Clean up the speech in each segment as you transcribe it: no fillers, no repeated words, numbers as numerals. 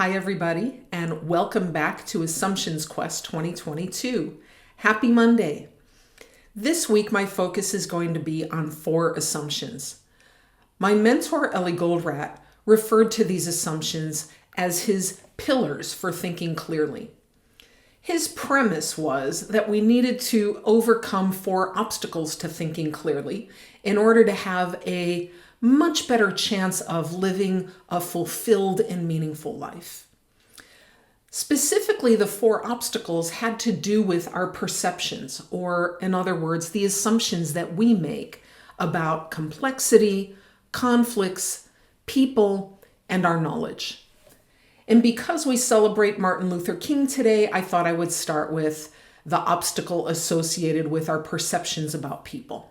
Hi, everybody, and welcome back to Assumptions Quest 2022. Happy Monday. This week, my focus is going to be on 4 assumptions. My mentor, Eli Goldratt, referred to these assumptions as his pillars for thinking clearly. His premise was that we needed to overcome 4 obstacles to thinking clearly in order to have a much better chance of living a fulfilled and meaningful life. Specifically, the 4 obstacles had to do with our perceptions, or in other words, the assumptions that we make about complexity, conflicts, people, and our knowledge. And because we celebrate Martin Luther King today, I thought I would start with the obstacle associated with our perceptions about people.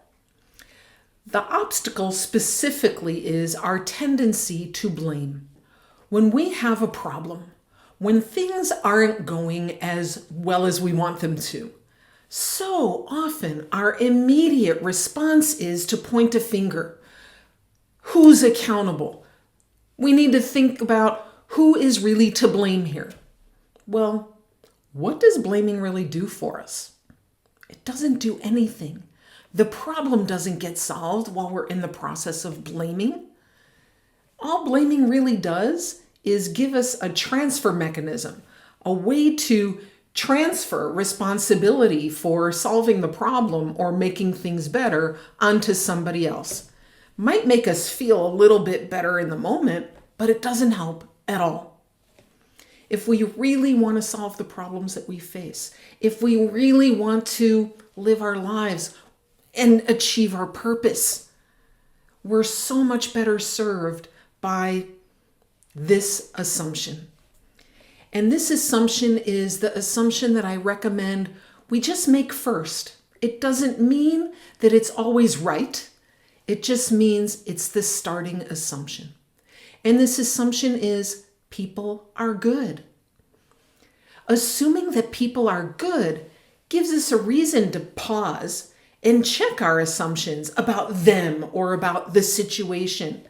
The obstacle specifically is our tendency to blame. When we have a problem, when things aren't going as well as we want them to, so often our immediate response is to point a finger. Who's accountable? We need to think about who is really to blame here. Well, what does blaming really do for us? It doesn't do anything. The problem doesn't get solved while we're in the process of blaming. All blaming really does is give us a transfer mechanism, a way to transfer responsibility for solving the problem or making things better onto somebody else. Might make us feel a little bit better in the moment, but it doesn't help at all. If we really want to solve the problems that we face, if we really want to live our lives and achieve our purpose, we're so much better served by this assumption. And this assumption is the assumption that I recommend we just make first. It doesn't mean that it's always right. It just means it's the starting assumption. And this assumption is people are good. Assuming that people are good gives us a reason to pause and check our assumptions about them or about the situation.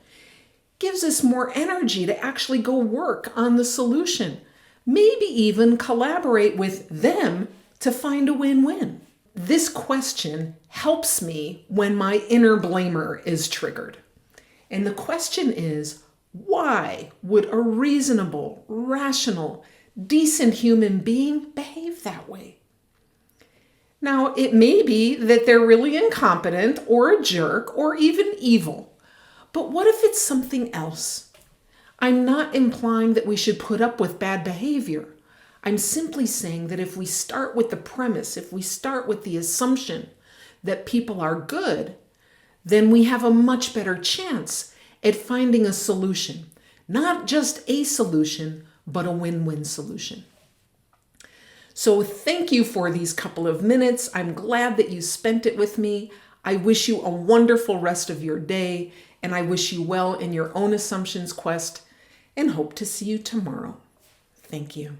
Gives us more energy to actually go work on the solution. Maybe even collaborate with them to find a win-win. This question helps me when my inner blamer is triggered. And the question is, why would a reasonable, rational, decent human being behave that way? Now, it may be that they're really incompetent or a jerk or even evil. But what if it's something else? I'm not implying that we should put up with bad behavior. I'm simply saying that if we start with the premise, if we start with the assumption that people are good, then we have a much better chance at finding a solution. Not just a solution, but a win-win solution. So thank you for these couple of minutes. I'm glad that you spent it with me. I wish you a wonderful rest of your day, and I wish you well in your own assumptions quest, and hope to see you tomorrow. Thank you.